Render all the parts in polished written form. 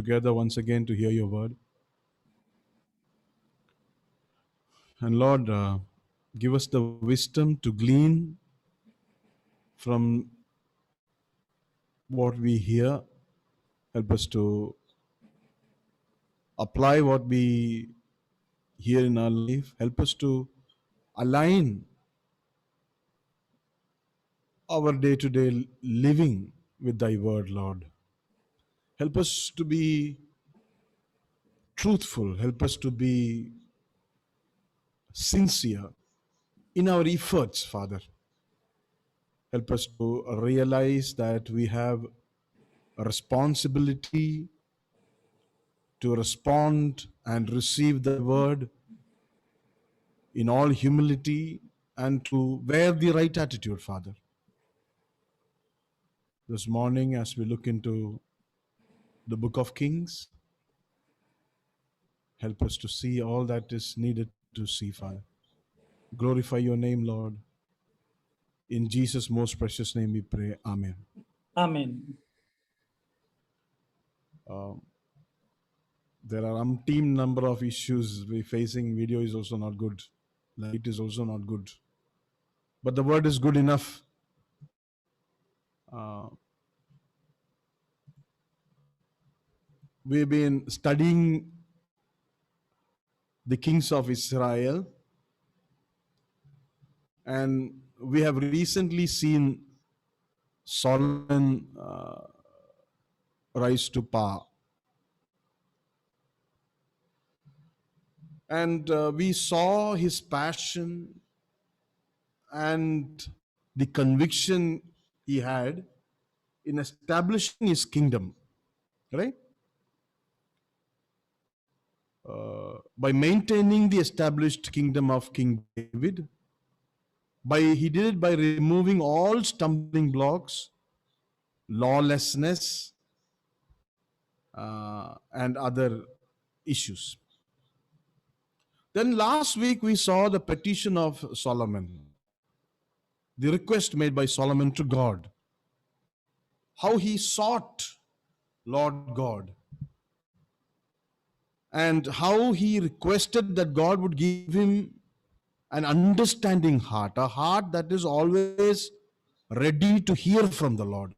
together once again to hear your word. And Lord, give us the wisdom to glean from what we hear. Help us to apply what we hear in our life. Help us to align our day to day living with thy word, Lord. Help us to be truthful. Help us to be sincere in our efforts, Father. Help us to realize that we have a responsibility to respond and receive the word in all humility and to wear the right attitude, Father. This morning, as we look into the book of Kings, help us to see all that is needed to see, Father. Glorify your name, Lord. In Jesus' most precious name we pray. Amen. Amen. There are umpteen number of issues we facing. Video is also not good. Light is also not good. But the word is good enough. We've been studying the kings of Israel, and we have recently seen Solomon rise to power. And we saw his passion and the conviction he had in establishing his kingdom, right? By maintaining the established kingdom of King David, he did it by removing all stumbling blocks, lawlessness, and other issues. Then last week we saw the petition of Solomon, the request made by Solomon to God, how he sought Lord God, and how he requested that God would give him an understanding heart, a heart that is always ready to hear from the Lord.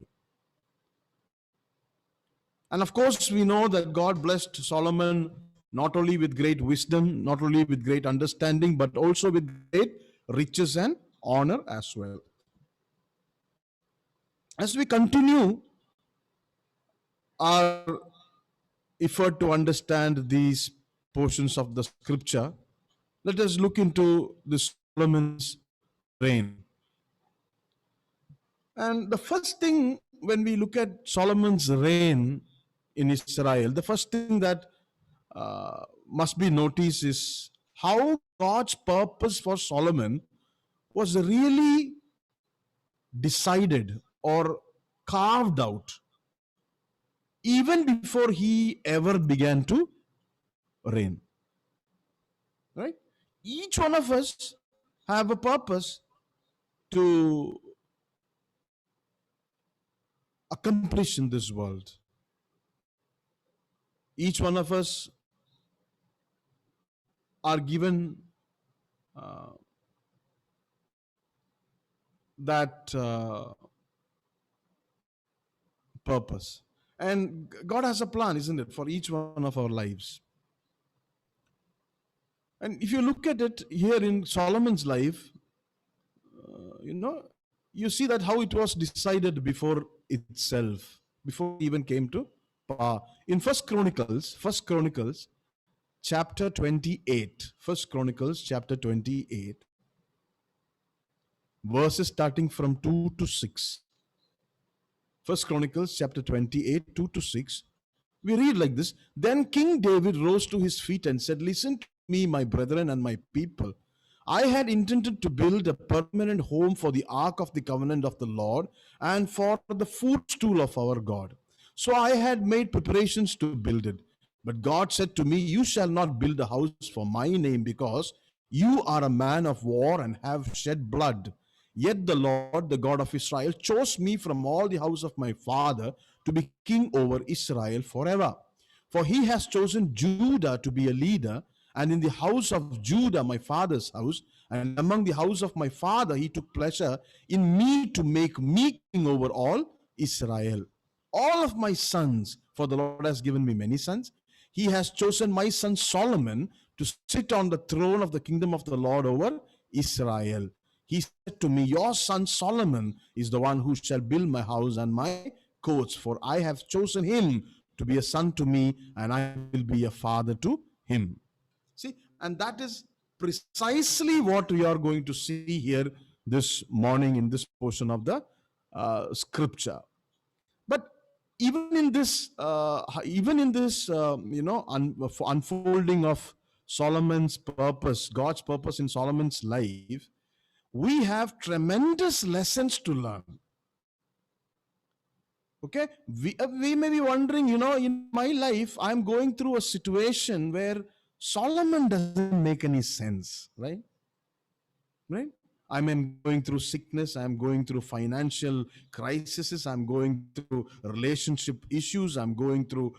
And of course, we know that God blessed Solomon not only with great wisdom, not only with great understanding, but also with great riches and honor as well. As we continue our effort to understand these portions of the scripture, let us look into this Solomon's reign. And the first thing when we look at Solomon's reign in Israel, the first thing that must be noticed is how God's purpose for Solomon was really decided or carved out even before he ever began to reign. Right? Each one of us have a purpose to accomplish in this world. Each one of us are given that purpose. And God has a plan, isn't it, for each one of our lives. And if you look at it here in Solomon's life, you see that how it was decided before itself, before it even came to power. In First Chronicles, chapter 28, First Chronicles, chapter 28, verses starting from 2 to 6. First Chronicles, chapter 28, 2 to 6. We read like this: Then King David rose to his feet and said, Listen to me, my brethren and my people. I had intended to build a permanent home for the ark of the covenant of the Lord and for the footstool of our God. So I had made preparations to build it. But God said to me, You shall not build a house for my name, because you are a man of war and have shed blood. Yet the Lord, the God of Israel, chose me from all the house of my father to be king over Israel forever. For he has chosen Judah to be a leader, and in the house of Judah, my father's house, and among the house of my father, he took pleasure in me to make me king over all Israel. All of my sons, for the Lord has given me many sons, he has chosen my son Solomon to sit on the throne of the kingdom of the Lord over Israel. He said to me, your son Solomon is the one who shall build my house and my courts, for I have chosen him to be a son to me, and I will be a father to him. See, and that is precisely what we are going to see here this morning in this portion of the scripture. But even in this, unfolding of Solomon's purpose, God's purpose in Solomon's life, we have tremendous lessons to learn. Okay, we may be wondering, in my life, I'm going through a situation where Solomon doesn't make any sense, right? Right? I'm going through sickness, I'm going through financial crises, I'm going through relationship issues, I'm going through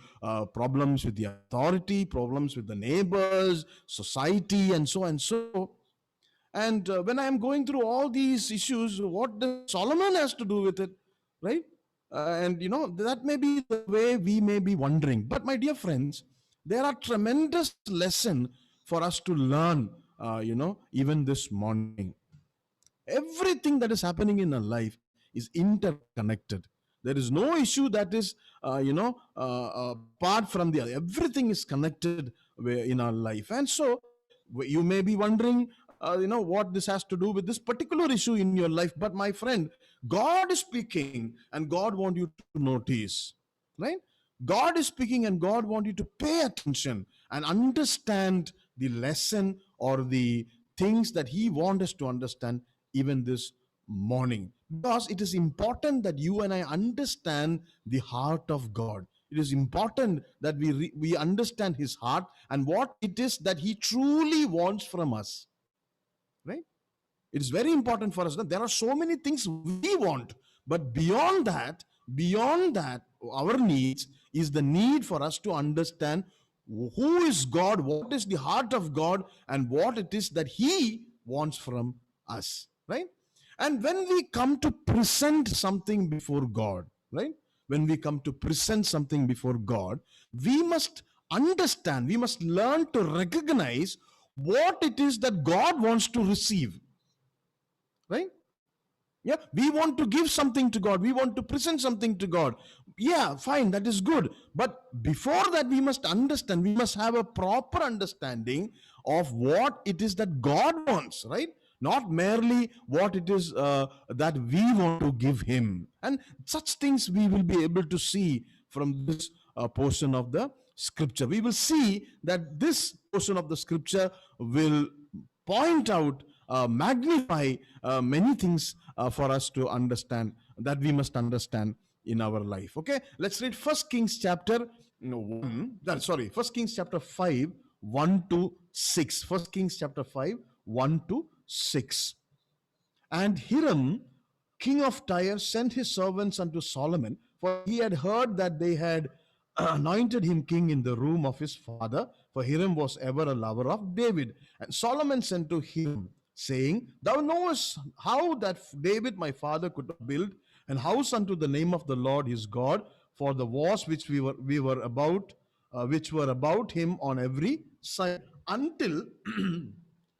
problems with the authority, problems with the neighbors, society, and so and so. And when I'm going through all these issues, what does Solomon has to do with it, right? And that may be the way we may be wondering. But my dear friends, there are tremendous lessons for us to learn, even this morning. Everything that is happening in our life is interconnected. There is no issue that is, apart from the other. Everything is connected in our life. And so you may be wondering, what this has to do with this particular issue in your life. But my friend, God is speaking and God wants you to notice, right? God is speaking and God wants you to pay attention and understand the lesson or the things that He wants us to understand even this morning. Because it is important that you and I understand the heart of God. It is important that we understand His heart and what it is that He truly wants from us, right? It is very important for us. There are so many things we want, but beyond that, our needs is the need for us to understand who is God, what is the heart of God, and what it is that He wants from us, right? And when we come to present something before God, right? When we come to present something before God, we must understand, we must learn to recognize what it is that God wants to receive, right? Yeah, we want to give something to God, we want to present something to God. Yeah, fine, that is good. But before that, we must understand, we must have a proper understanding of what it is that God wants, right? Not merely what it is that we want to give Him. And such things we will be able to see from this portion of the scripture. We will see that this portion of the scripture will point out, magnify many things for us to understand, that we must understand in our life. Okay, let's read First Kings chapter 5, 1 to 6. First Kings chapter 5, 1 to 6. And Hiram, king of Tyre, sent his servants unto Solomon, for he had heard that they had anointed him king in the room of his father, for Hiram was ever a lover of David. And Solomon sent to Hiram, saying, thou knowest how that David my father could not build an house unto the name of the Lord his God, for the wars which we were about, which were about him on every side, until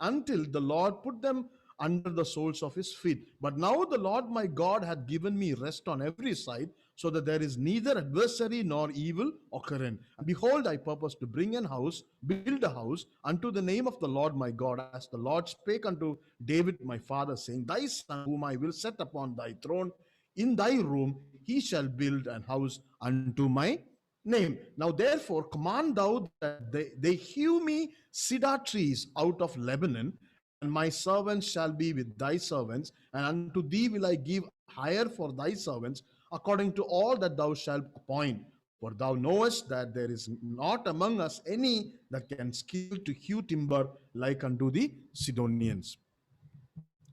until the Lord put them under the soles of his feet. But now the Lord my God hath given me rest on every side, so that there is neither adversary nor evil occurring. And behold, I purpose to build a house unto the name of the Lord my God, as the Lord spake unto David my father, saying, thy son, whom I will set upon thy throne in thy room, he shall build an house unto my name. Now therefore command thou that they hew me cedar trees out of Lebanon, and my servants shall be with thy servants, and unto thee will I give hire for thy servants, according to all that thou shalt appoint. For thou knowest that there is not among us any that can skill to hew timber like unto the Sidonians.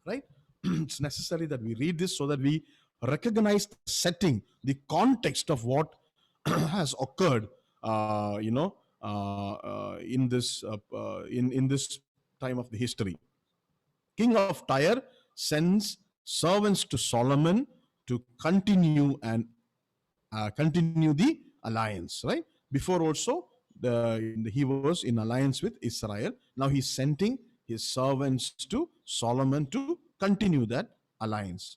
Right? It's necessary that we read this so that we recognize the setting, the context of what has occurred you know, in this time of the history. King of Tyre sends servants to Solomon to continue the alliance, right? Before also, he was in alliance with Israel. Now he's sending his servants to Solomon to continue that alliance.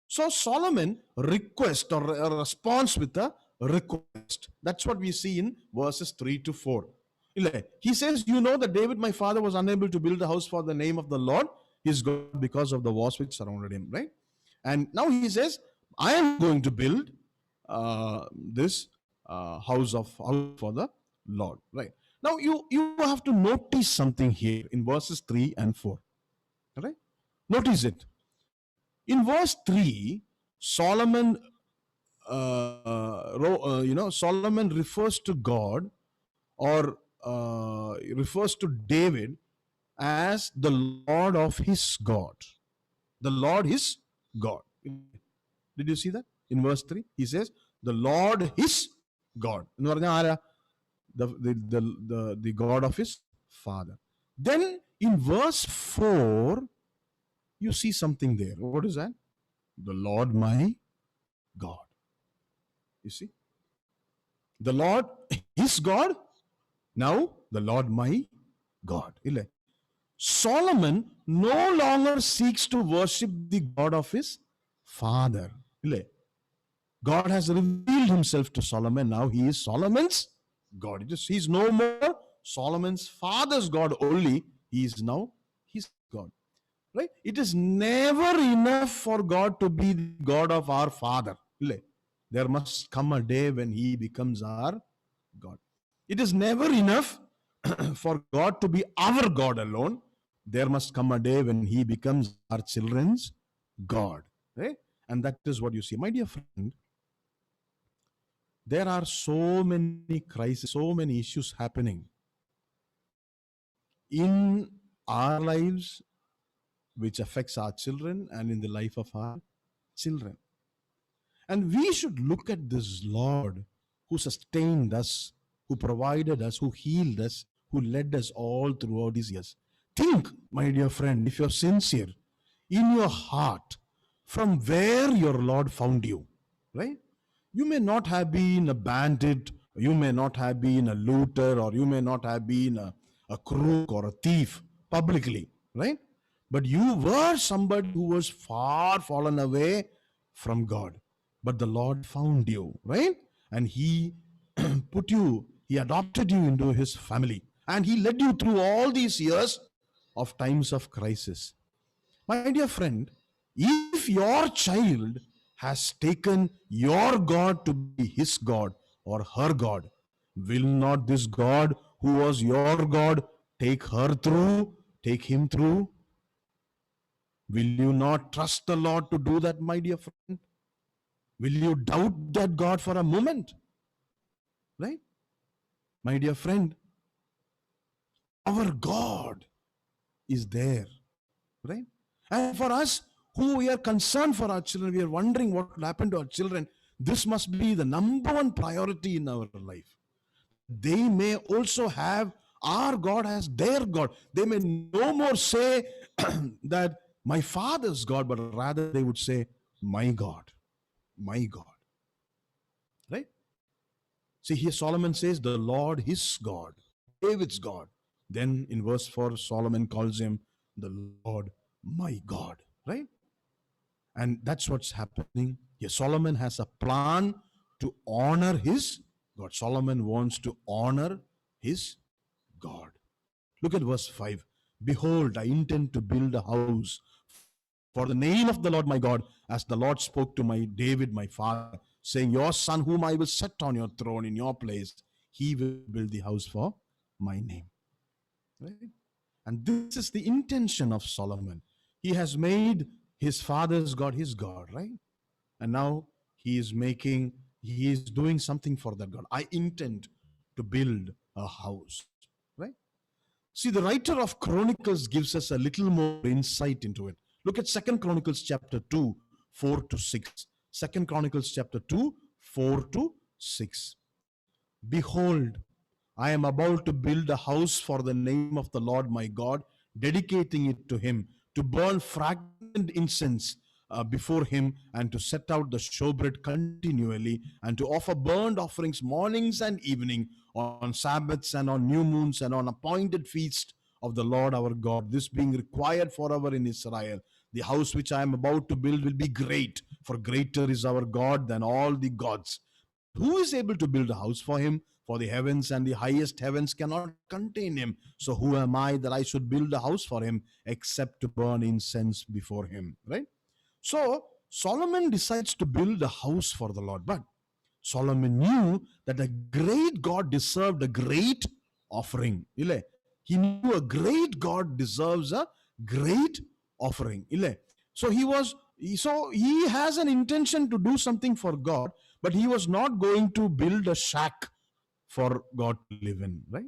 So Solomon request or responds with a request. That's what we see in verses 3 to 4. He says, you know that David, my father, was unable to build a house for the name of the Lord, his God, because of the wars which surrounded him, right? And now he says, I am going to build this house for the Lord, right? Now you have to notice something here in verses 3 and 4, right? Notice it. In verse 3, Solomon, Solomon refers to God, or refers to David as the Lord of his God. The Lord is God. Did you see that? In verse 3, he says, the Lord is God. The God of his father. Then in verse 4, you see something there. What is that? The Lord my God. You see? The Lord is God. Now the Lord my God. Solomon no longer seeks to worship the God of his father. God has revealed himself to Solomon. Now he is Solomon's God. He's no more Solomon's father's God only. He is now his God. Right? It is never enough for God to be the God of our father. There must come a day when he becomes our God. It is never enough for God to be our God alone. There must come a day when he becomes our children's God. Right? And that is what you see. My dear friend, there are so many crises, so many issues happening in our lives, which affects our children and in the life of our children. And we should look at this Lord who sustained us, who provided us, who healed us, who led us all throughout these years. Think, my dear friend, if you're sincere in your heart, from where your Lord found you, right? You may not have been a bandit, you may not have been a looter, or you may not have been a crook or a thief publicly, right? But you were somebody who was far fallen away from God. But the Lord found you, right? And he he adopted you into his family. And he led you through all these years of times of crisis. My dear friend, if your child has taken your God to be his God or her God, will not this God who was your God take him through? Will you not trust the Lord to do that, my dear friend? Will you doubt that God for a moment? Right? My dear friend, our God is there. Right? And for us, who we are concerned for our children, we are wondering what will happen to our children. This must be the number one priority in our life. They may also have our God as their God. They may no more say that my father's God, but rather they would say, my God, my God. Right? See, here Solomon says, the Lord his God, David's God. Then in verse 4, Solomon calls him the Lord my God. Right? And that's what's happening here. Solomon has a plan to honor his God. Solomon wants to honor his God. Look at verse 5. Behold, I intend to build a house for the name of the Lord my God, as the Lord spoke to my David, my father, saying, your son whom I will set on your throne in your place, he will build the house for my name. Right? And this is the intention of Solomon. He has made his father's God his God, right? And now he is doing something for that God. I intend to build a house, right? See, the writer of Chronicles gives us a little more insight into it. Look at Second Chronicles chapter 2, 4 to 6. Second Chronicles chapter 2, 4 to 6. Behold, I am about to build a house for the name of the Lord my God, dedicating it to him, to burn fragrant incense before him, and to set out the showbread continually, and to offer burnt offerings mornings and evening, on Sabbaths and on new moons and on appointed feasts of the Lord our God. This being required forever in Israel. The house which I am about to build will be great, for greater is our God than all the gods. But who is able to build a house for him? For the heavens and the highest heavens cannot contain him. So who am I that I should build a house for him, except to burn incense before him? Right? So Solomon decides to build a house for the Lord. But Solomon knew that a great God deserved a great offering. He knew a great God deserves a great offering. So he has an intention to do something for God, but he was not going to build a shack for God to live in, right?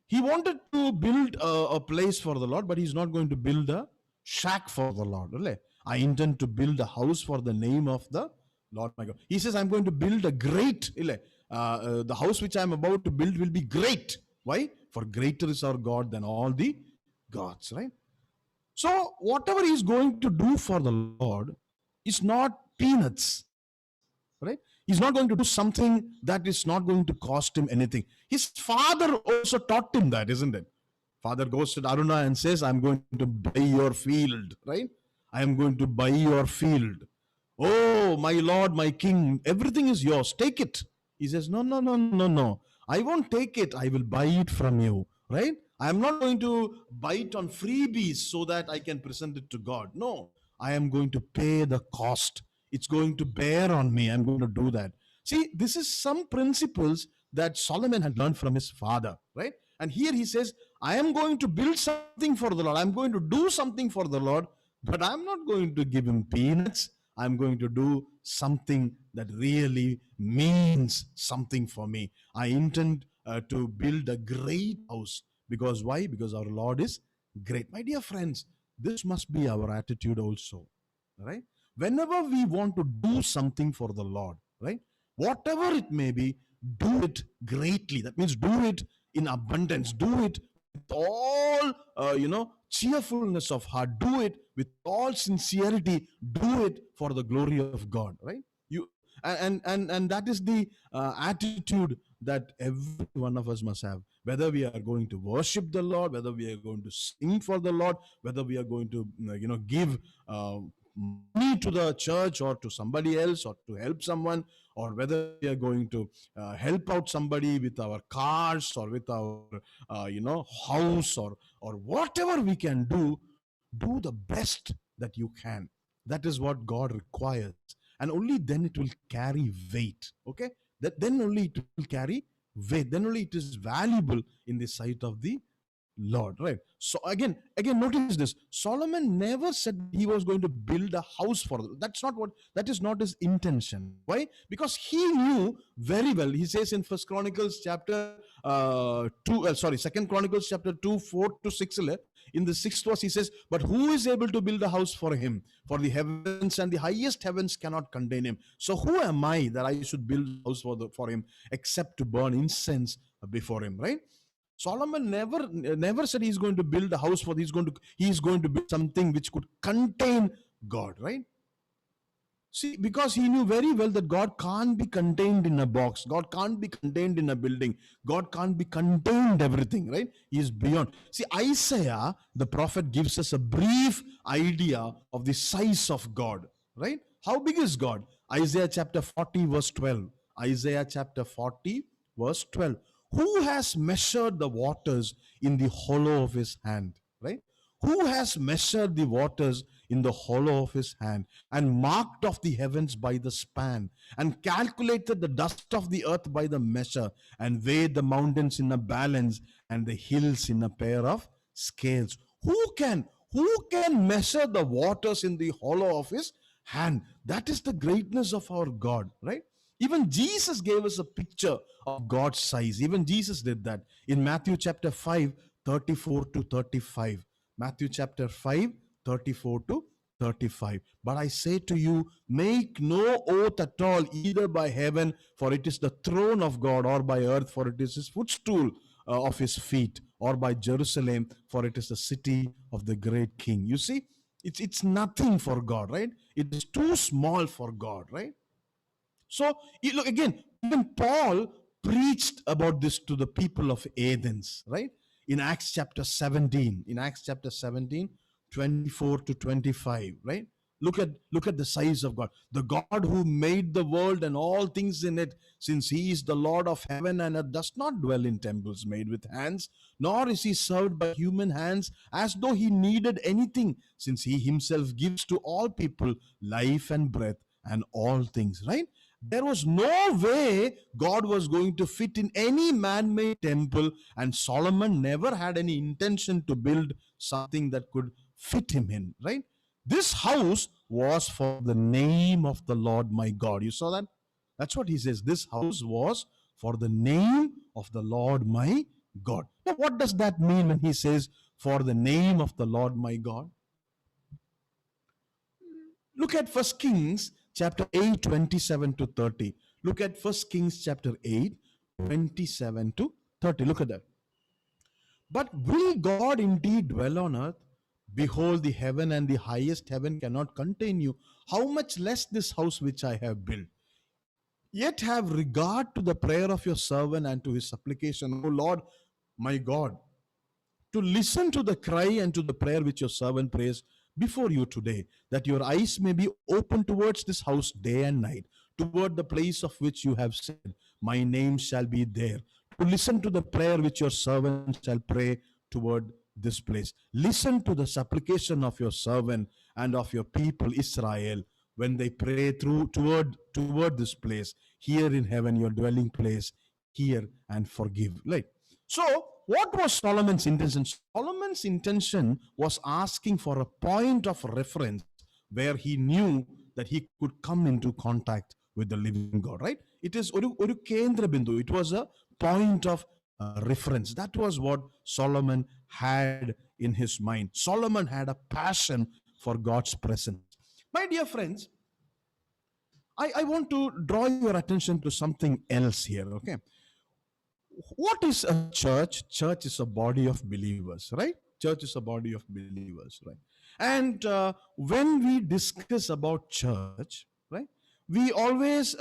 He wanted to build a place for the Lord, but he's not going to build a shack for the Lord. I intend to build a house for the name of the Lord my God. He says, I'm going to build a great, the house which I'm about to build will be great. Why? For greater is our God than all the gods, right? So, whatever he's going to do for the Lord is not peanuts, right? He's not going to do something that is not going to cost him anything. His father also taught him that, isn't it? Father goes to Aruna and says, I'm going to buy your field, right? I am going to buy your field. Oh, my Lord, my King, everything is yours. Take it. He says, no, no, no, no, no. I won't take it. I will buy it from you, right? I am not going to buy it on freebies so that I can present it to God. No, I am going to pay the cost. It's going to bear on me. I'm going to do that. See, this is some principles that Solomon had learned from his father, right? And here he says, I am going to build something for the Lord. I'm going to do something for the Lord, but I'm not going to give him peanuts. I'm going to do something that really means something for me. I intend to build a great house. Because why? Because our Lord is great. My dear friends, this must be our attitude also, right? Whenever we want to do something for the Lord, right? Whatever it may be, do it greatly. That means do it in abundance. Do it with all, cheerfulness of heart. Do it with all sincerity. Do it for the glory of God, right? You and that is the attitude that every one of us must have, whether we are going to worship the Lord, whether we are going to sing for the Lord, whether we are going to give money to the church or to somebody else or to help someone, or whether we are going to help out somebody with our cars or with our house, or whatever we can do the best that you can. That is what God requires, and only then it will carry weight. Okay, that then only it will carry weight, then only it is valuable in the sight of the Lord, right? So again notice this. Solomon never said he was going to build a house for them. That is not his intention. Why? Because he knew very well. He says in First Chronicles chapter 2 Chronicles chapter 2 4 to 6, in the 6th verse he says, but who is able to build a house for him? For the heavens and the highest heavens cannot contain him. So who am I that I should build a house for him, except to burn incense before him, right? Solomon never said he's going to build a house for, he's going to build something which could contain God, right? See, because he knew very well that God can't be contained in a box. God can't be contained in a building. God can't be contained everything, right? He is beyond. See, Isaiah, the prophet, gives us a brief idea of the size of God, right? How big is God? Isaiah chapter 40, verse 12. Isaiah chapter 40, verse 12. Who has measured the waters in the hollow of his hand, right? Who has measured the waters in the hollow of his hand, and marked off the heavens by the span, and calculated the dust of the earth by the measure, and weighed the mountains in a balance, and the hills in a pair of scales? Who can measure the waters in the hollow of his hand? That is the greatness of our God, right? Even Jesus gave us a picture of God's size. Even Jesus did that in Matthew chapter 5, 34 to 35. Matthew chapter 5, 34 to 35. But I say to you, make no oath at all, either by heaven, for it is the throne of God, or by earth, for it is his footstool of his feet, or by Jerusalem, for it is the city of the great king. You see, it's nothing for God, right? It is too small for God, right? So you look again, even Paul preached about this to the people of Athens, right? In Acts chapter 17, in Acts chapter 17, 24 to 25, right? Look at the size of God. The God who made the world and all things in it, since he is the Lord of heaven and earth, does not dwell in temples made with hands, nor is he served by human hands as though he needed anything, since he himself gives to all people life and breath and all things, right? There was no way God was going to fit in any man made temple, and Solomon never had any intention to build something that could fit him in, right? This house was for the name of the Lord my God. You saw that? That's what he says. This house was for the name of the Lord my God. Now, what does that mean when he says, for the name of the Lord my God? Look at First Kings chapter 8, 27 to 30. Look at First Kings chapter 8, 27 to 30. Look at that. But will God indeed dwell on earth? Behold, the heaven and the highest heaven cannot contain you. How much less this house which I have built? Yet have regard to the prayer of your servant and to his supplication, O Lord, my God, to listen to the cry and to the prayer which your servant prays before you today, that your eyes may be open towards this house day and night, toward the place of which you have said, my name shall be there, to listen to the prayer which your servant shall pray toward this place. Listen to the supplication of your servant and of your people Israel when they pray toward this place, here in heaven, your dwelling place, hear and forgive. Like, so what was Solomon's intention? Solomon's intention was asking for a point of reference where he knew that he could come into contact with the living God, right? It is oru kendra bindu. It was a point of reference. That was what Solomon had in his mind. Solomon had a passion for God's presence. My dear friends, I want to draw your attention to something else here, okay? What is a church? Church is a body of believers, right? Church is a body of believers, right? And when we discuss about church, right, we always,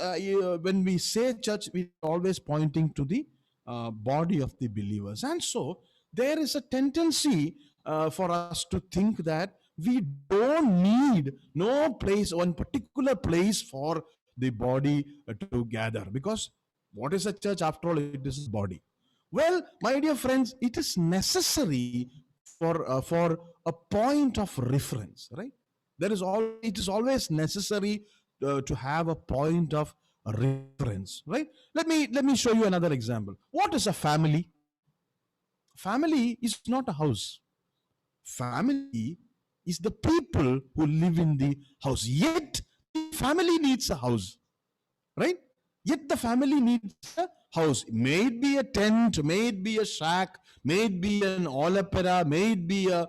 when we say church, we always pointing to the body of the believers. And so there is a tendency for us to think that we don't need no place, one particular place for the body to gather, because what is a church? After all, it is a body. Well, my dear friends, it is necessary for a point of reference, right? It is always necessary to have a point of reference, right? Let me show you another example. What is a family? Family is not a house. Family is the people who live in the house. Yet, family needs a house, right? Yet the family needs a house. May it be a tent, may it be a shack, may it be an all opera, may it be a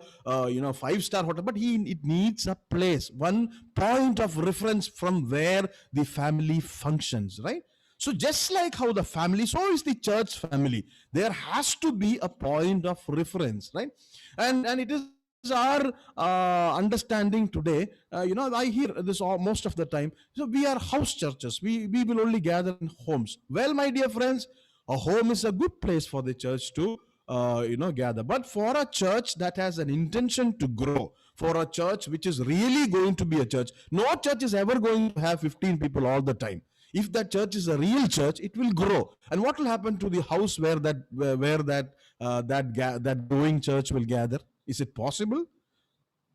five-star hotel, but it needs a place, one point of reference from where the family functions, right? So just like how the family, so is the church family. There has to be a point of reference, right? And it is our understanding today. I hear this most of the time. So we are house churches. We will only gather in homes. Well, my dear friends, a home is a good place for the church to gather. But for a church that has an intention to grow, for a church which is really going to be a church, no church is ever going to have 15 people all the time. If that church is a real church, it will grow. And what will happen to the house where that growing church will gather? Is it possible?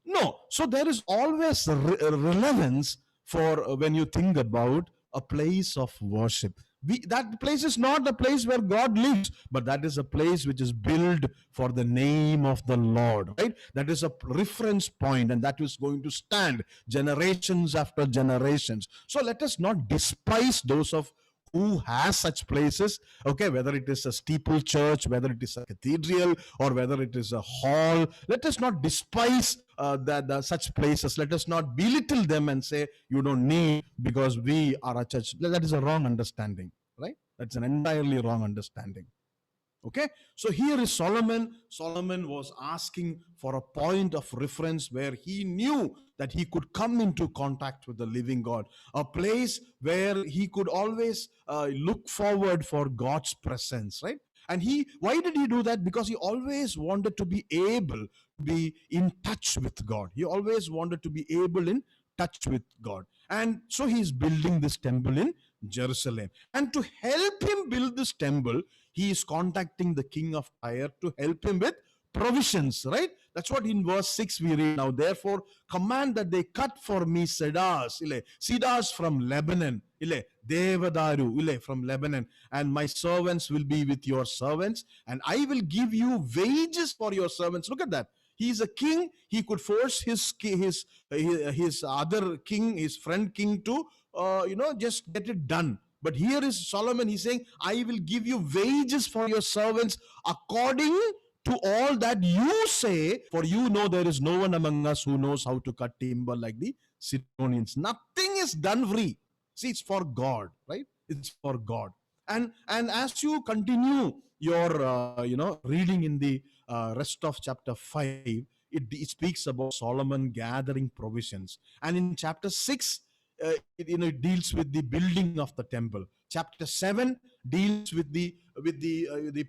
No. So there is always relevance for when you think about a place of worship. That place is not a place where God lives, but that is a place which is built for the name of the Lord, right? That is a reference point, and that is going to stand generations after generations. So let us not despise those of who has such places, okay, whether it is a steeple church, whether it is a cathedral, or whether it is a hall. Let us not despise such places. Let us not belittle them and say you don't need because we are a church. That is a wrong understanding, right? That's an entirely wrong understanding. Okay, so here is Solomon. Solomon was asking for a point of reference where he knew that he could come into contact with the living God, a place where he could always look forward for God's presence, right? And why did he do that? Because he always wanted to be able to be in touch with God. He always wanted to be able in touch with God. And so he is building this temple in Jerusalem. And to help him build this temple, he is contacting the king of Tyre to help him with provisions, right? That's what in verse 6 we read. Now, therefore, command that they cut for me cedars from Lebanon, Devadaru, from Lebanon, and my servants will be with your servants, and I will give you wages for your servants. Look at that. He is a king. He could force his other king, his friend king, to just get it done. But here is Solomon. He's saying, I will give you wages for your servants according to all that you say, for you know there is no one among us who knows how to cut timber like the Sidonians. Nothing is done free. See, it's for God, right? It's for God. And as you continue your reading in the rest of chapter 5, it speaks about Solomon gathering provisions. And in chapter 6, it deals with the building of the temple. Chapter 7 deals with the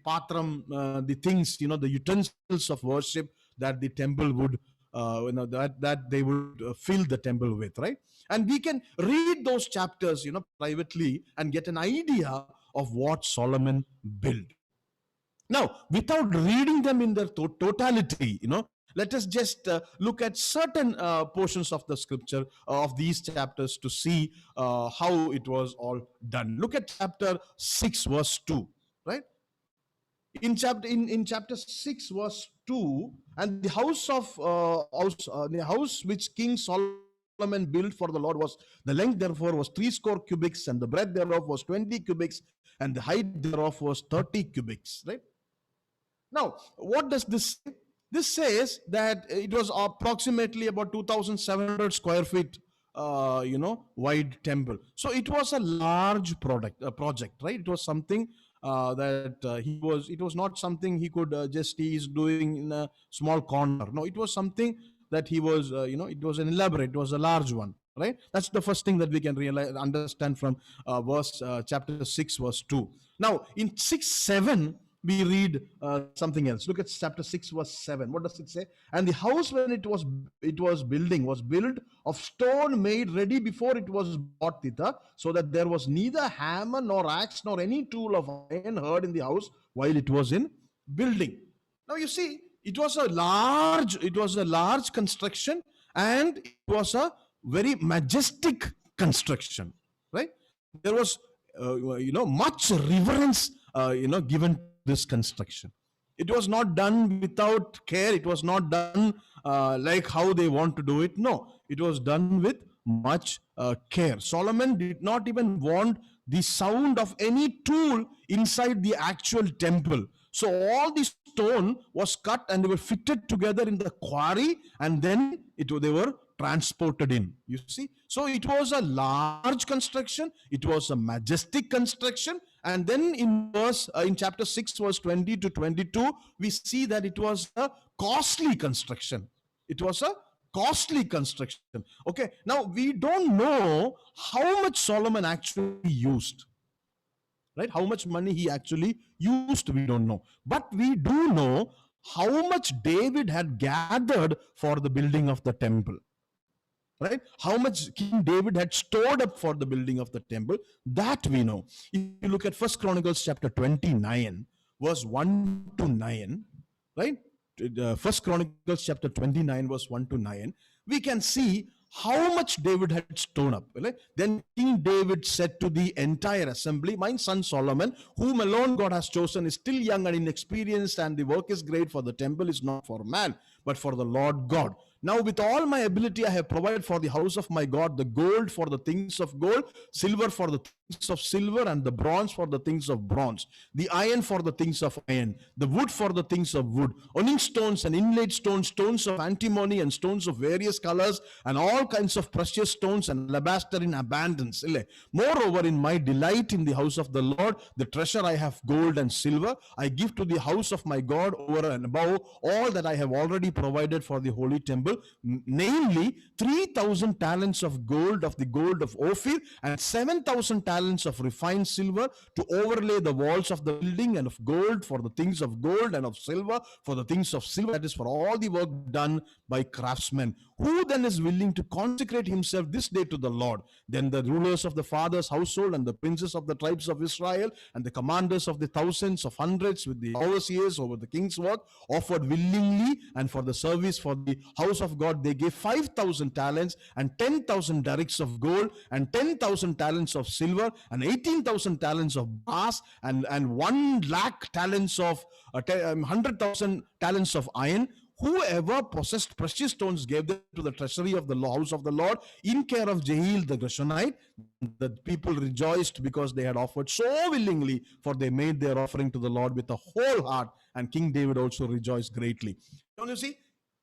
patram, the things, the utensils of worship that the temple would that they would fill the temple with, right? And we can read those chapters privately and get an idea of what Solomon built. Now, without reading them in their totality, let us just look at certain portions of the scripture of these chapters to see how it was all done. Look at chapter 6 verse 2, right? In chapter 6 verse 2, and the house which King Solomon built for the Lord was, the length therefore was 80 cubits, and the breadth thereof was 20 cubits, and the height thereof was 30 cubits, right? Now, what does this say? This says that it was approximately about 2,700 square feet, wide temple. So it was a large project, right? It was something it was not something he could he's doing in a small corner. No, it was something that he was, it was an elaborate, it was a large one, right? That's the first thing that we can understand from chapter 6, verse 2. Now, in 6, 7, we read something else. Look at chapter 6 verse 7. What does it say? And the house when it was building was built of stone made ready before it was brought thither, so that there was neither hammer nor axe nor any tool of iron heard in the house while it was in building. Now you see, it was a large construction, and it was a very majestic construction, right? There was much reverence given this construction. It was not done without care. It was not done like how they want to do it. No, it was done with much care. Solomon did not even want the sound of any tool inside the actual temple. So all the stone was cut and they were fitted together in the quarry, and then they were transported in. You see, so it was a large construction. It was a majestic construction. And then in chapter 6 verse 20 to 22, we see that it was a costly construction. It was a costly construction. Okay, now we don't know how much Solomon actually used, right? How much money he actually used, we don't know. But we do know how much David had gathered for the building of the temple, right? How much King David had stored up for the building of the temple, that we know. If you look at 1 Chronicles chapter 29, verse 1 to 9, right? 1 Chronicles chapter 29, verse 1 to 9, we can see how much David had stored up. Right? Then King David said to the entire assembly, my son Solomon, whom alone God has chosen, is still young and inexperienced, and the work is great, for the temple is not for man, but for the Lord God. Now with all my ability I have provided for the house of my God the gold for the things of gold, silver for the things of silver, and the bronze for the things of bronze, the iron for the things of iron, the wood for the things of wood, onyx stones and inlaid stones, stones of antimony and stones of various colors, and all kinds of precious stones and alabaster in abundance. Moreover, in my delight in the house of the Lord, the treasure I have gold and silver. I give to the house of my God over and above all that I have already provided for the holy temple, namely 3,000 talents of gold, of the gold of Ophir, and 7,000 talents of refined silver, to overlay the walls of the building, and of gold for the things of gold, and of silver for the things of silver, that is for all the work done by craftsmen. Who then is willing to consecrate himself this day to the Lord? Then the rulers of the father's household, and the princes of the tribes of Israel, and the commanders of the thousands of hundreds, with the overseers over the king's work, offered willingly, and for the service for the house of God they gave 5,000 talents, and 10,000 derricks of gold, and 10,000 talents of silver, and 18,000 talents of brass, and 1 lakh talents of 100,000 talents of iron. Whoever possessed precious stones gave them to the treasury of the house of the Lord in care of Jehiel the Gershonite. The people rejoiced because they had offered so willingly, for they made their offering to the Lord with a whole heart. And King David also rejoiced greatly. Don't you see?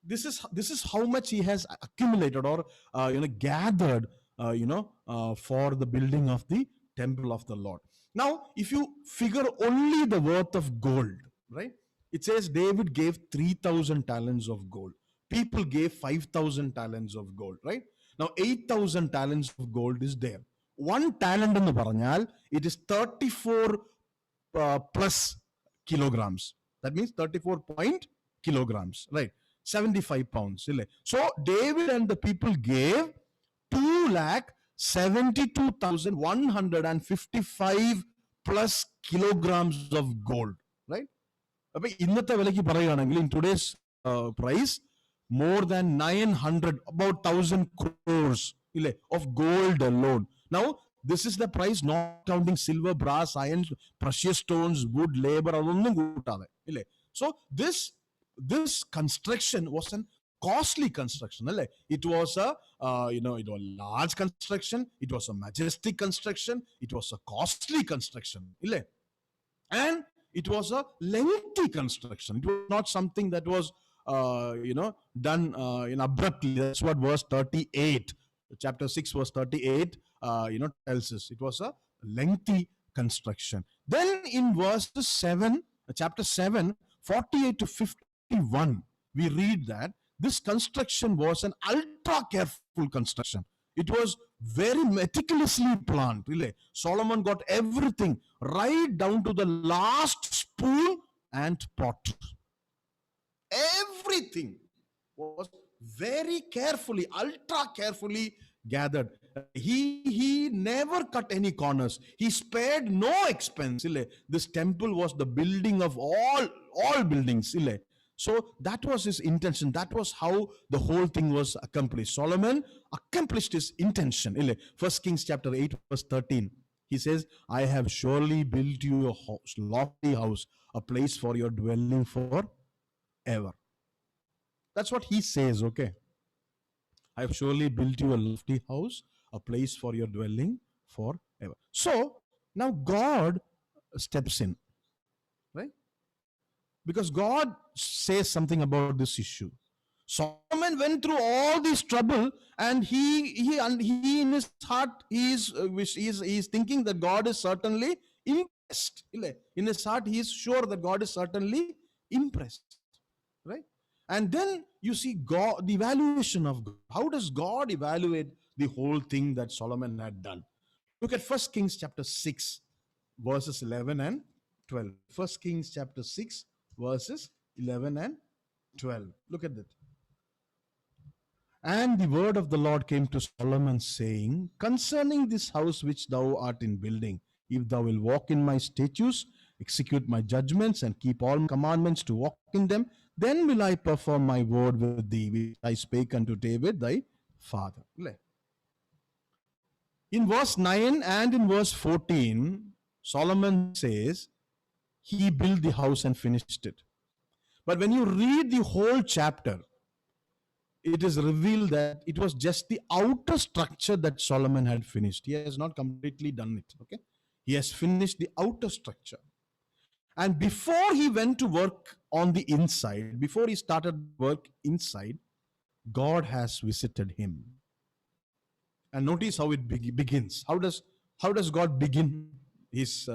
This is how much he has accumulated, or gathered, for the building of the temple of the Lord. Now, if you figure only the worth of gold, right? It says David gave 3,000 talents of gold. People gave 5,000 talents of gold, right? Now, 8,000 talents of gold is there. 1 talent in the Paranyal, it is 34 plus kilograms. That means 34 point kilograms, right? 75 pounds. So, David and the people gave 2,72,155 plus kilograms of gold, right? In today's price, more than 900, about 1,000 crores of gold alone. Now, this is the price not counting silver, brass, iron, precious stones, wood, labor. So this construction was an costly construction. It was a it was a large construction. It was a majestic construction. It was a costly construction. And it was a lengthy construction. It was not something that was done abruptly. That's what verse 38, chapter 6 verse 38 tells us. It was a lengthy construction. Then in verse 7, chapter 7, 48 to 51, we read that this construction was an ultra careful construction. It was very meticulously planned. Solomon got everything right down to the last spoon and pot. Everything was very carefully, ultra carefully gathered. He never cut any corners. He spared no expense. This temple was the building of all buildings. So that was his intention. That was how the whole thing was accomplished. Solomon accomplished his intention. 1 Kings chapter 8 verse 13. He says, I have surely built you a lofty house, a place for your dwelling forever. That's what he says, okay? I have surely built you a lofty house, a place for your dwelling forever. So now God steps in, right? Because God says something about this issue. Solomon went through all this trouble, and he in his heart he is thinking that God is certainly impressed. In his heart, he is sure that God is certainly impressed, right? And then you see God, the evaluation of God. How does God evaluate the whole thing that Solomon had done? Look at 1 Kings chapter 6, verses 11 and 12. 1 Kings chapter 6, verses 11 and 12. Look at that. And the word of the Lord came to Solomon, saying, concerning this house which thou art in building, if thou wilt walk in my statutes, execute my judgments, and keep all my commandments to walk in them, then will I perform my word with thee, which I spake unto David thy father. In verse 9 and in verse 14, Solomon says he built the house and finished it. But when you read the whole chapter, it is revealed that it was just the outer structure that Solomon had finished. He has not completely done it. Okay, he has finished the outer structure. And before he went to work on the inside, before he started work inside, God has visited him. And notice how it begins. How does God begin his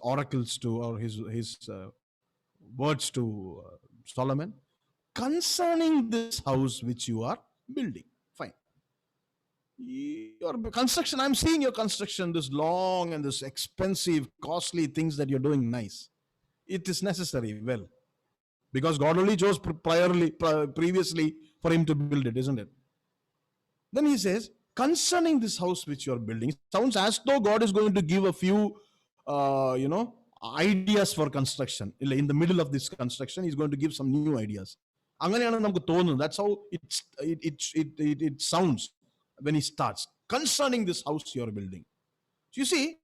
oracles to, or his words to Solomon? Concerning this house which you are building. Fine. Your construction, I'm seeing your construction, this long and this expensive, costly things that you're doing, nice. It is necessary, well, because God only chose previously for him to build it, isn't it? Then he says, concerning this house which you are building, it sounds as though God is going to give a few, ideas for construction. In the middle of this construction, he's going to give some new ideas. That's how it sounds when he starts. Concerning this house you are building. So you see,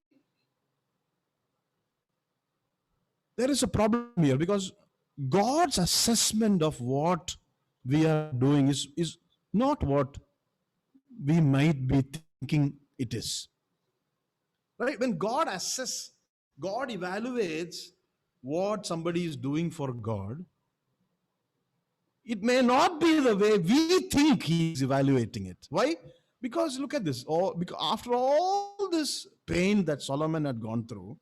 there is a problem here, because God's assessment of what we are doing is not what we might be thinking it is. Right? When God God evaluates what somebody is doing for God, it may not be the way we think he is evaluating it. Why? Because look at this. Because after all this pain that Solomon had gone through,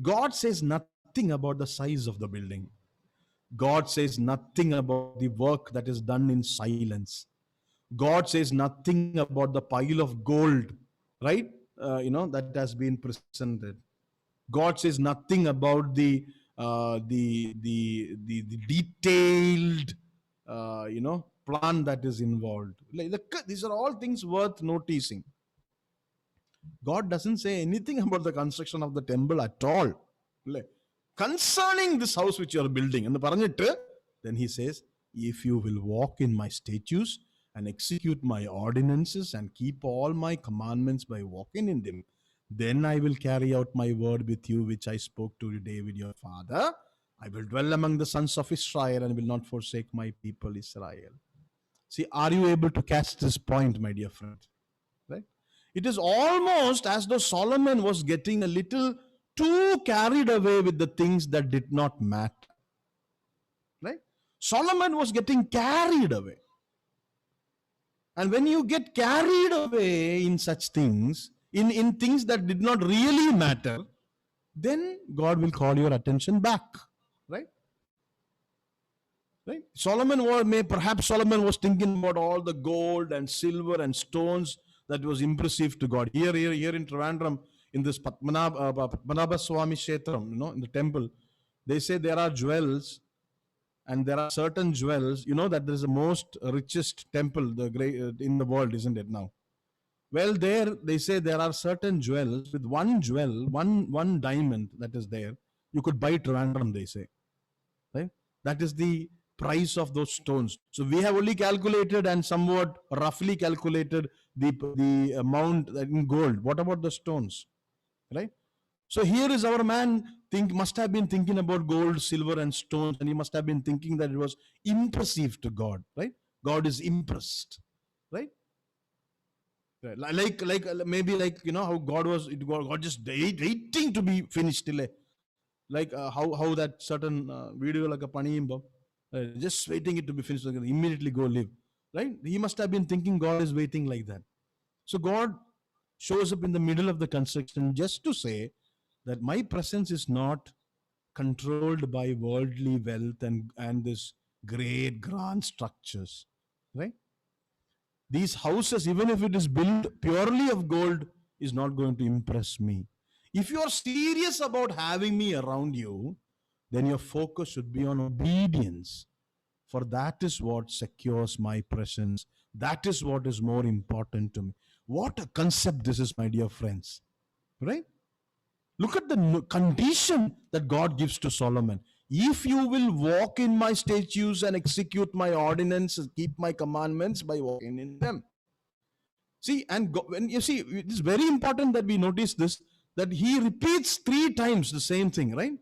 God says nothing about the size of the building. God says nothing about the work that is done in silence. God says nothing about the pile of gold, right? That has been presented. God says nothing about the detailed, plan that is involved. These are all things worth noticing. God doesn't say anything about the construction of the temple at all. Concerning this house which you are building, and then he says, if you will walk in my statutes and execute my ordinances and keep all my commandments by walking in them, then I will carry out my word with you, which I spoke to David your father. I will dwell among the sons of Israel and will not forsake my people Israel. See, are you able to catch this point, my dear friend? Right? It is almost as though Solomon was getting a little too carried away with the things that did not matter. Right? Solomon was getting carried away. And when you get carried away in such things, in things that did not really matter, then God will call your attention back. Right? Right? Perhaps Solomon was thinking about all the gold and silver and stones that was impressive to God. Here in Trivandrum, in this Padmanabha Swami Kshetram, in the temple, they say there are jewels, and there are certain jewels, that there is the most richest temple in the world, isn't it now? Well, there they say there are certain jewels. With one jewel, one diamond that is there, you could buy Trivandrum, they say. Right? That is the price of those stones. So we have only calculated and somewhat roughly calculated the amount in gold. What about the stones? Right? So here is our man must have been thinking about gold, silver, and stones, and he must have been thinking that it was impressive to God. Right? God is impressed. Right? Like maybe how God just waiting to be finished. Like how that certain video like a paniyimba, just waiting it to be finished, immediately go live. Right? He must have been thinking God is waiting like that. So God shows up in the middle of the construction just to say that my presence is not controlled by worldly wealth and this great grand structures. Right? These houses, even if it is built purely of gold, is not going to impress me. If you are serious about having me around you, then your focus should be on obedience. For that is what secures my presence. That is what is more important to me. What a concept this is, my dear friends. Right? Look at the condition that God gives to Solomon. If you will walk in my statutes and execute my ordinances, keep my commandments by walking in them. See, and when you see, it is very important that we notice this, that he repeats 3 times the same thing, right?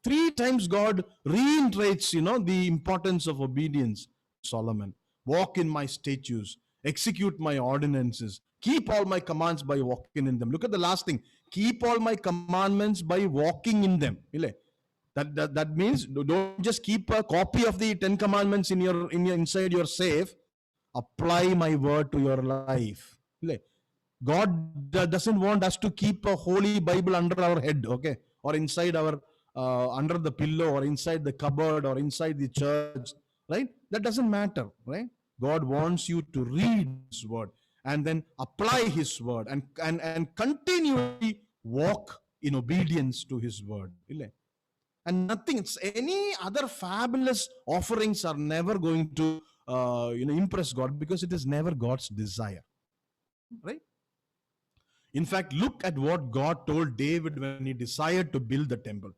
3 times God reiterates, the importance of obedience to Solomon. walk in my statutes, execute my ordinances, keep all my commands by walking in them. Look at the last thing. Keep all my commandments by walking in them. That means don't just keep a copy of the 10 commandments in your inside your safe. Apply my word to your life. God doesn't want us to keep a holy Bible under our head, okay, or inside our under the pillow, or inside the cupboard, or inside the church, right? That doesn't matter, right? God wants you to read His word and then apply His word, and continually walk in obedience to His word. And nothing, any other fabulous offerings are never going to impress God, because it is never God's desire, right? In fact, look at what God told David when he decided to build the temple.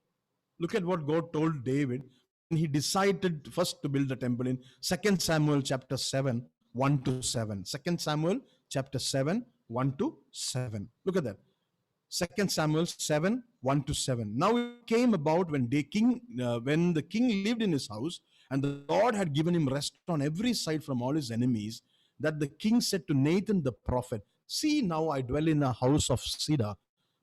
Look at what God told David when he decided first to build the temple in 2 Samuel chapter 7, 1 to 7. 2 Samuel chapter 7, 1 to 7. Look at that. 2 Samuel 7, 1 to 7. Now it came about when when the king lived in his house, and the Lord had given him rest on every side from all his enemies, that the king said to Nathan the prophet, "See, now I dwell in a house of cedar,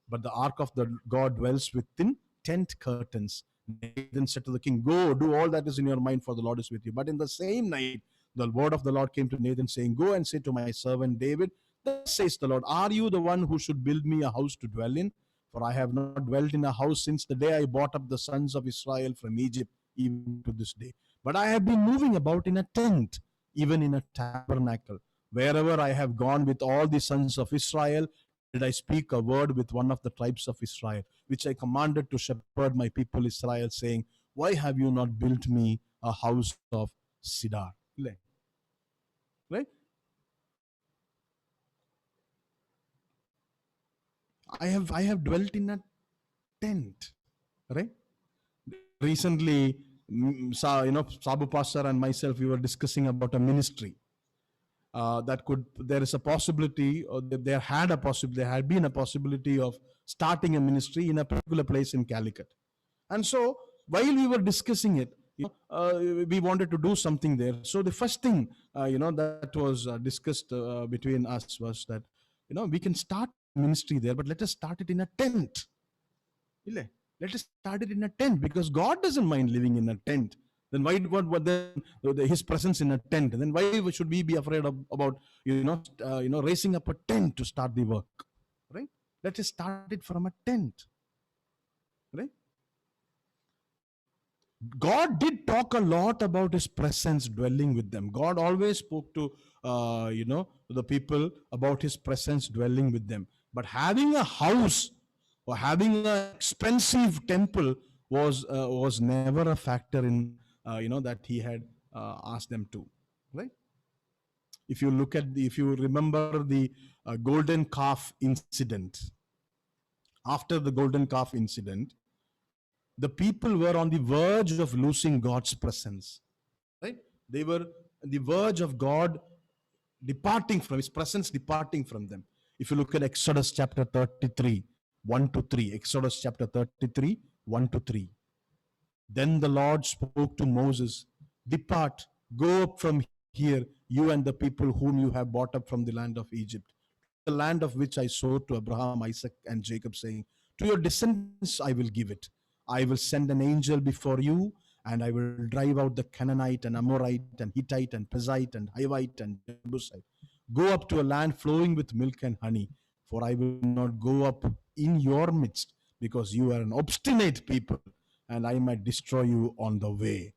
but the ark of the God dwells within tent curtains." Nathan said to the king, "Go, do all that is in your mind, for the Lord is with you." But in the same night, the word of the Lord came to Nathan, saying, "Go and say to my servant David, thus says the Lord, are you the one who should build me a house to dwell in? For I have not dwelt in a house since the day I brought up the sons of Israel from Egypt, even to this day. But I have been moving about in a tent, even in a tabernacle. Wherever I have gone with all the sons of Israel, did I speak a word with one of the tribes of Israel, which I commanded to shepherd my people Israel, saying, why have you not built me a house of cedar?" Right? I have dwelt in a tent, right? Recently, Sabu Pastor and myself, we were discussing about a ministry there is a possibility, or there had been a possibility of starting a ministry in a particular place in Calicut. And so, while we were discussing it, we wanted to do something there. So the first thing, that was discussed between us was that, we can start ministry there, but let us start it in a tent. Let us start it in a tent, because God doesn't mind living in a tent. Then why what then His presence in a tent? Then why should we be afraid about raising up a tent to start the work? Right? Let us start it from a tent. Right? God did talk a lot about His presence dwelling with them. God always spoke to the people about His presence dwelling with them. But having a house or having an expensive temple was never a factor in that He had asked them to. Right? If you remember the golden calf incident, after the golden calf incident, the people were on the verge of losing God's presence. Right? They were on the verge of God departing from His presence, departing from them. If you look at Exodus chapter 33, 1 to 3, Exodus chapter 33, 1 to 3. Then the Lord spoke to Moses, "Depart, go up from here, you and the people whom you have brought up from the land of Egypt, the land of which I swore to Abraham, Isaac, and Jacob, saying, to your descendants I will give it. I will send an angel before you, and I will drive out the Canaanite and Amorite and Hittite and Perizzite and Hivite and Jebusite. Go up to a land flowing with milk and honey, for I will not go up in your midst, because you are an obstinate people, and I might destroy you on the way."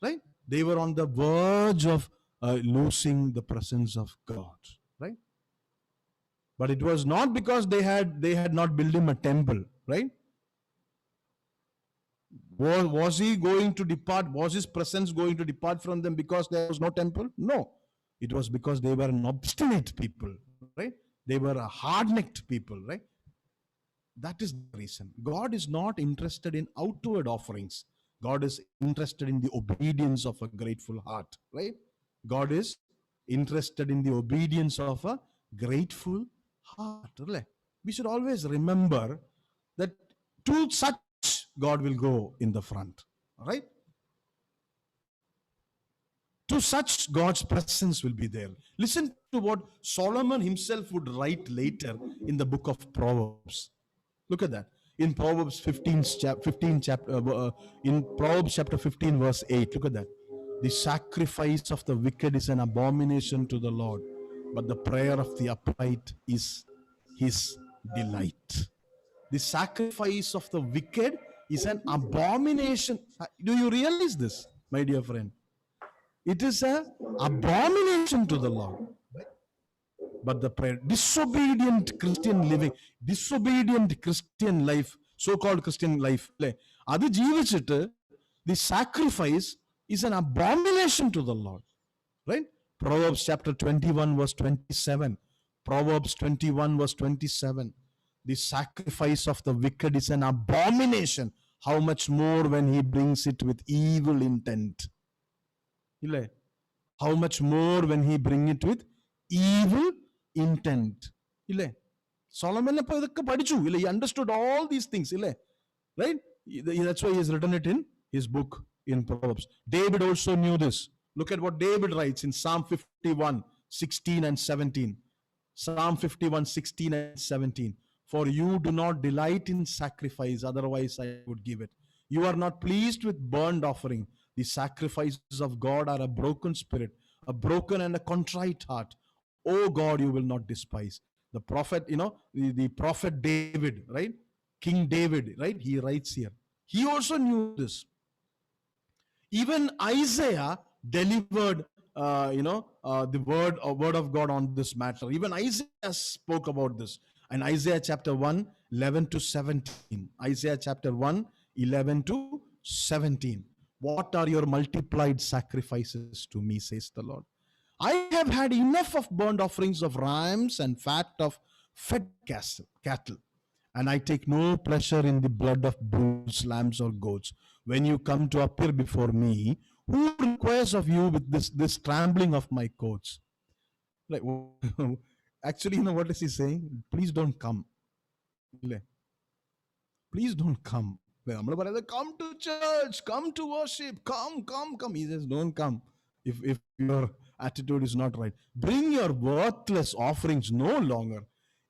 Right? They were on the verge of losing the presence of God. Right? But it was not because they had not built Him a temple. Right? Was He going to depart? Was His presence going to depart from them because there was no temple? No. It was because they were an obstinate people. Right? They were a hard-necked people. Right? That is the reason. God is not interested in outward offerings. God is interested in the obedience of a grateful heart. Right? God is interested in the obedience of a grateful heart. We should always remember that to such God will go in the front. Right? To such, God's presence will be there. Listen to what Solomon himself would write later in the book of Proverbs. Look at that. In Proverbs 15 chapter, in Proverbs chapter 15, verse 8. Look at that. The sacrifice of the wicked is an abomination to the Lord, but the prayer of the upright is his delight. The sacrifice of the wicked is an abomination. Do you realize this, my dear friend? It is an abomination to the Lord. But the prayer, disobedient Christian living, disobedient Christian life, so-called Christian life, adu jeevichittu, the sacrifice is an abomination to the Lord. Right? Proverbs chapter 21 verse 27. Proverbs 21 verse 27. The sacrifice of the wicked is an abomination. How much more when he brings it with evil intent? How much more when he bring it with evil intent? Solomon he understood all these things. Right? That's why he has written it in his book in Proverbs. David also knew this. Look at what David writes in Psalm 51, 16 and 17. Psalm 51, 16 and 17. For you do not delight in sacrifice, otherwise I would give it. You are not pleased with burnt offering. The sacrifices of God are a broken spirit, a broken and a contrite heart. Oh God, you will not despise. The prophet, the prophet David, right? King David, right? He writes here. He also knew this. Even Isaiah delivered, the word of God on this matter. Even Isaiah spoke about this. And Isaiah chapter 1, 11 to 17. Isaiah chapter 1, 11 to 17. What are your multiplied sacrifices to me, says the Lord? I have had enough of burnt offerings of rams and fat of fed cattle. And I take no pleasure in the blood of bulls, lambs, or goats. When you come to appear before me, who requires of you with this trampling of my coats? Like, actually, what is he saying? Please don't come. Please don't come. Come to church, come to worship, come. He says, don't come if your attitude is not right. Bring your worthless offerings no longer.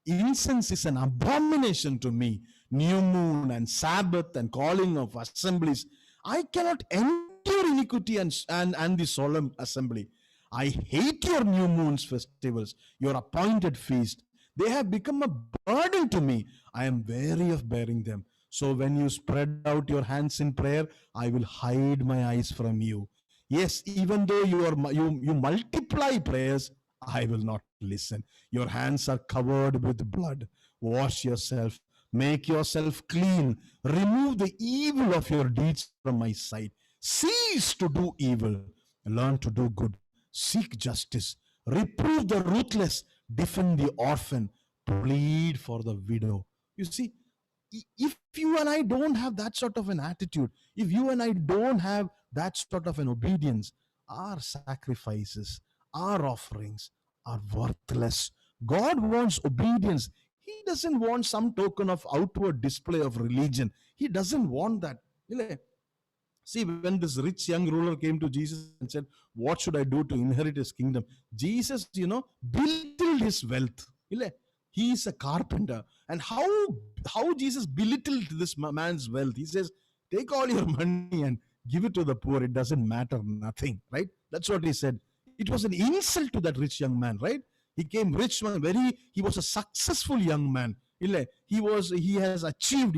Incense is an abomination to me. New moon and Sabbath and calling of assemblies. I cannot endure iniquity and the solemn assembly. I hate your new moons festivals, your appointed feast. They have become a burden to me. I am weary of bearing them. So when you spread out your hands in prayer, I will hide my eyes from you. Yes, even though you multiply prayers, I will not listen. Your hands are covered with blood. Wash yourself. Make yourself clean. Remove the evil of your deeds from my sight. Cease to do evil. Learn to do good. Seek justice. Reprove the ruthless. Defend the orphan. Plead for the widow. You see, if you and I don't have that sort of an attitude, if you and I don't have that sort of an obedience, our sacrifices, our offerings are worthless. God wants obedience. He doesn't want some token of outward display of religion. He doesn't want that. See, when this rich young ruler came to Jesus and said, what should I do to inherit his kingdom? Jesus, belittled his wealth. He is a carpenter. And how Jesus belittled this man's wealth? He says, take all your money and give it to the poor. It doesn't matter, nothing, right? That's what he said. It was an insult to that rich young man, right? He came rich man, he was a successful young man. He had achieved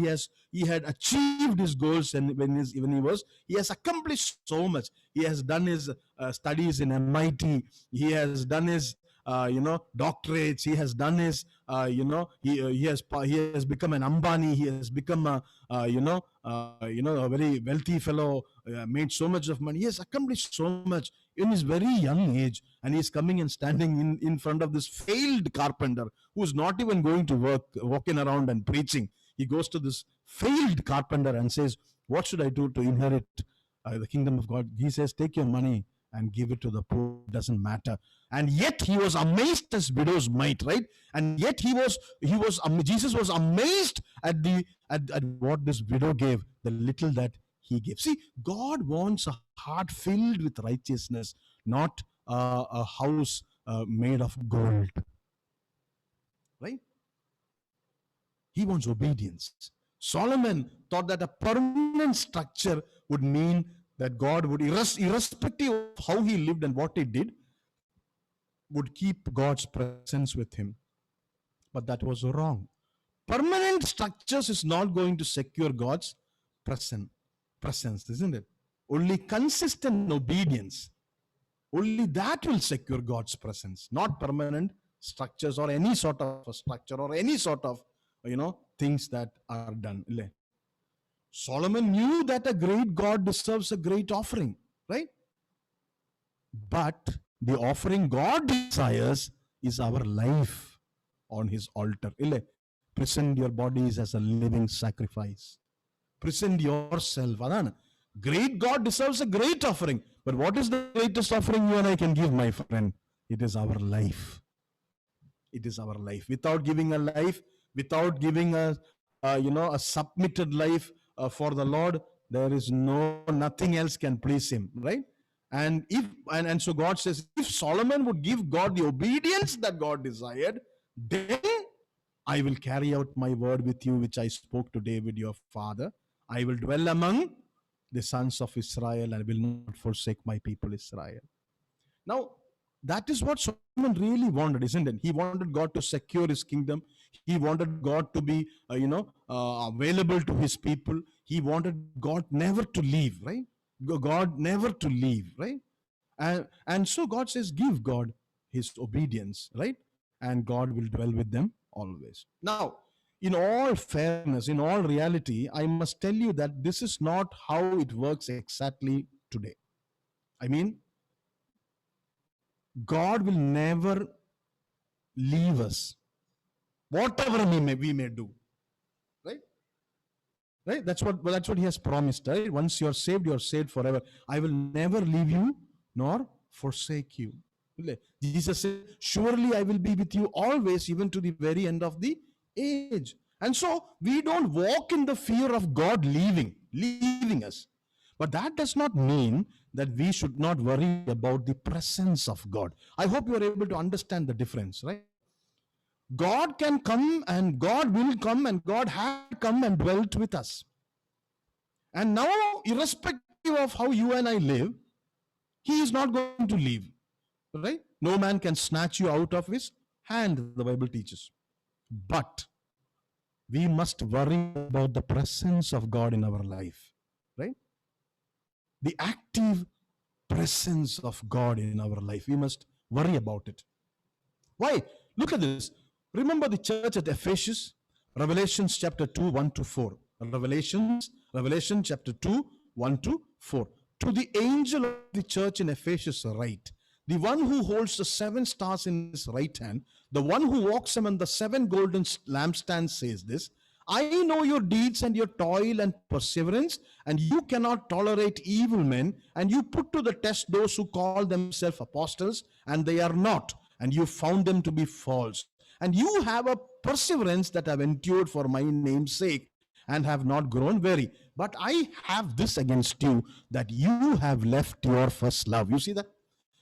his goals, and he has accomplished so much. He has done his studies in MIT. He has done his doctorates. He has done his he has become an Ambani. He has become a very wealthy fellow, made so much of money. He has accomplished so much in his very young age, and he's coming and standing in front of this failed carpenter who's not even going to work, walking around and preaching. He goes to this failed carpenter and says, what should I do to inherit the kingdom of God? He says, take your money and give it to the poor. It doesn't matter. And yet he was amazed as widows might, right? And yet Jesus was amazed at what this widow gave, the little that he gave. See, God wants a heart filled with righteousness, not a house made of gold, right? He wants obedience. Solomon thought that a permanent structure would mean that God would, irrespective of how he lived and what he did, would keep God's presence with him. But that was wrong. Permanent structures is not going to secure God's presence, isn't it? Only consistent obedience, only that will secure God's presence, not permanent structures or any sort of a structure or any sort of, things that are done. Solomon knew that a great God deserves a great offering, right? But the offering God desires is our life on his altar. Present your bodies as a living sacrifice. Present yourself. Great God deserves a great offering. But what is the greatest offering you and I can give, my friend? It is our life. It is our life. Without giving a life, without giving a submitted life for the Lord, there is nothing else can please him, right? And so God says, if Solomon would give God the obedience that God desired, then I will carry out my word with you, which I spoke to David your father. I will dwell among the sons of Israel and will not forsake my people Israel. Now, that is what Solomon really wanted, isn't it? He wanted God to secure his kingdom. He wanted God to be, available to his people. He wanted God never to leave, right? God never to leave, right? And so God says, give God his obedience, right? And God will dwell with them always. Now, in all fairness, in all reality, I must tell you that this is not how it works exactly today. I mean, God will never leave us, whatever we may do, right? Right? That's what he has promised, right? Once you're saved forever. I will never leave you nor forsake you. Jesus said, surely I will be with you always, even to the very end of the age. And so we don't walk in the fear of God leaving us. But that does not mean that we should not worry about the presence of God. I hope you are able to understand the difference, right? God can come and God will come and God had come and dwelt with us. And now, irrespective of how you and I live, he is not going to leave, right? No man can snatch you out of his hand, the Bible teaches. But we must worry about the presence of God in our life, right? The active presence of God in our life. We must worry about it. Why? Look at this. Remember the church at Ephesus, Revelation chapter 2, 1 to 4. Revelation chapter 2, 1 to 4. To the angel of the church in Ephesus write, the one who holds the 7 stars in his right hand, the one who walks among the 7 golden lampstands says this, I know your deeds and your toil and perseverance, and you cannot tolerate evil men, and you put to the test those who call themselves apostles, and they are not, and you found them to be false. And you have a perseverance that have endured for my name's sake, and have not grown weary. But I have this against you, that you have left your first love. You see that?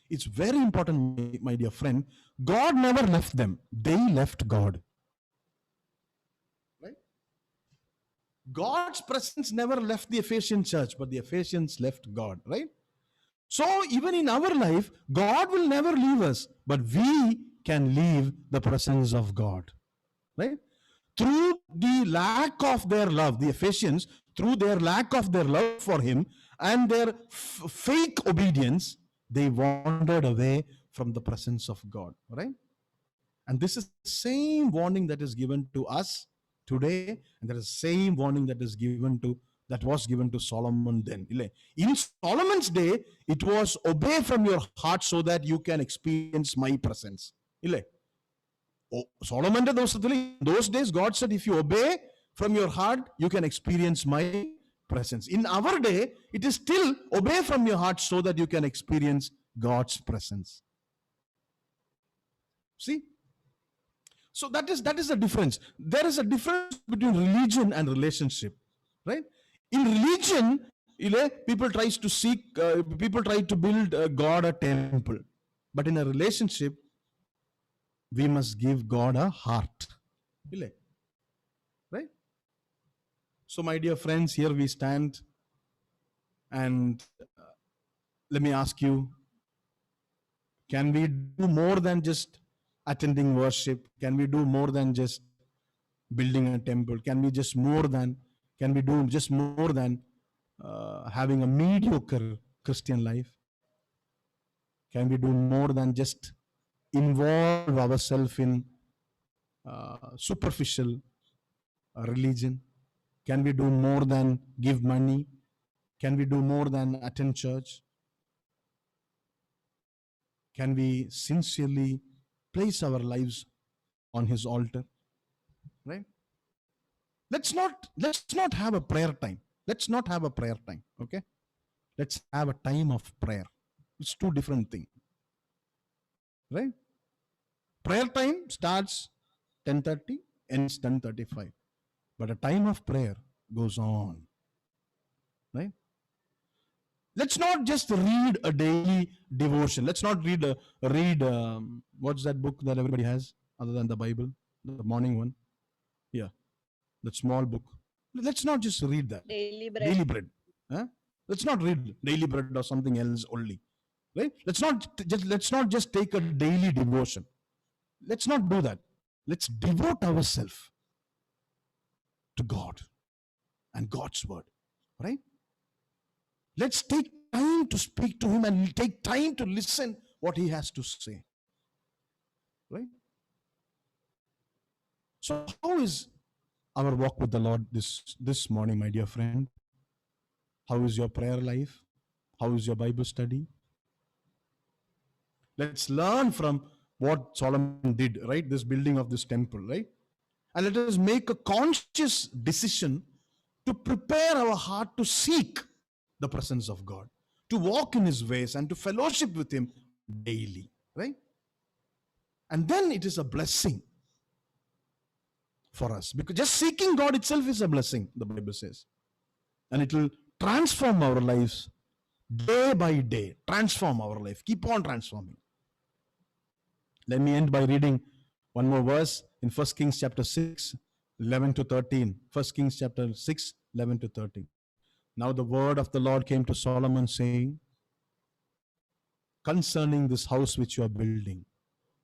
It's very important, my dear friend. God never left them. They left God. Right? God's presence never left the Ephesian church, but the Ephesians left God, right? So even in our life, God will never leave us, but we can leave the presence of God, right? Through the lack of their love, the Ephesians, through their lack of their love for him and their fake obedience, they wandered away from the presence of God, right? And this is the same warning that is given to us today, and there is the same warning that was given to Solomon then. In Solomon's day, it was obey from your heart so that you can experience my presence. Solomon, those days, God said, if you obey from your heart, you can experience my presence. In our day, it is still obey from your heart so that you can experience God's presence. See? So that is the difference. There is a difference between religion and relationship, right? In religion, People tries to seek, people try to build God a temple. But in a relationship, we must give God a heart. Right? So, my dear friends, here we stand, and let me ask you, can we do more than just attending worship? Can we do more than just building a temple? Can we do just more than having a mediocre Christian life? Can we do more than just involve ourselves in superficial religion? Can we do more than give money? Can we do more than attend church? Can we sincerely place our lives on his altar? Right? Let's not have a prayer time. Let's not have a prayer time. Okay? Let's have a time of prayer. It's two different things. Right? Prayer time starts 10:30, ends 10:35. But a time of prayer goes on. Right? Let's not just read a daily devotion. Let's not read what's that book that everybody has other than the Bible, the morning one. Yeah, that small book. Let's not just read that. Daily bread. Daily bread. Huh? Let's not read daily bread or something else only. Right? Let's not just take a daily devotion. Let's not do that. Let's devote ourselves to God and God's word. Right? Let's take time to speak to him and take time to listen what he has to say. Right? So how is our walk with the Lord this morning, my dear friend? How is your prayer life? How is your Bible study? Let's learn from what Solomon did, right? This building of this temple, right? And let us make a conscious decision to prepare our heart to seek the presence of God, to walk in his ways and to fellowship with him daily, right? And then it is a blessing for us, because just seeking God itself is a blessing, the Bible says. And it will transform our lives day by day. Transform our life. Keep on transforming. Let me end by reading one more verse in 1 Kings chapter 6, 11 to 13. 1 Kings chapter 6, 11 to 13. Now the word of the Lord came to Solomon, saying, concerning this house which you are building,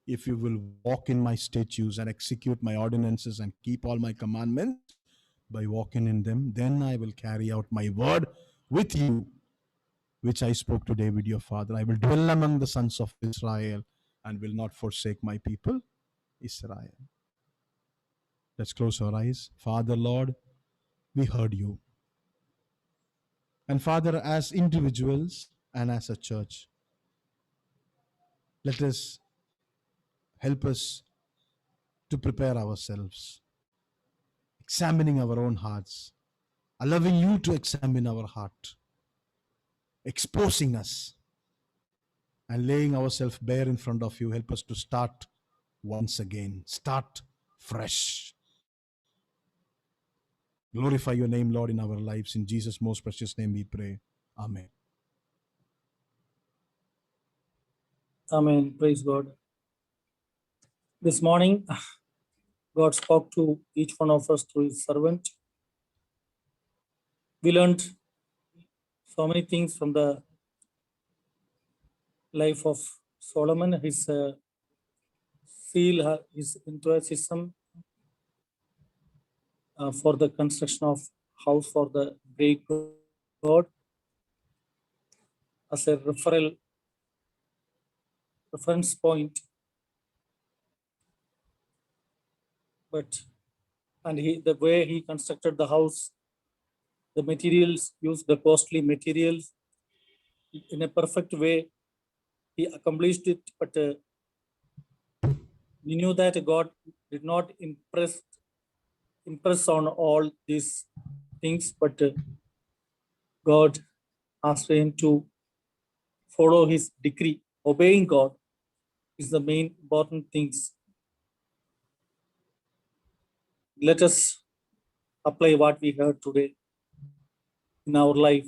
if you will walk in my statutes and execute my ordinances and keep all my commandments by walking in them, then I will carry out my word with you, which I spoke to David your father. I will dwell among the sons of Israel and will not forsake my people, Israel. Let's close our eyes. Father, Lord, we heard you. And Father, as individuals and as a church, let us help us to prepare ourselves, examining our own hearts, allowing you to examine our heart, exposing us, and laying ourselves bare in front of you. Help us to start once again, start fresh. Glorify your name, Lord, in our lives. In Jesus' most precious name we pray. Amen. Amen. Praise God. This morning, God spoke to each one of us through his servant. We learned so many things from the life of Solomon, his zeal, his enthusiasm for the construction of house for the great God as a reference point. And the way he constructed the house, the materials, used the costly materials in a perfect way. He accomplished it, but we knew that God did not impress on all these things, but God asked him to follow his decree. Obeying God is the main important things. Let us apply what we heard today in our life.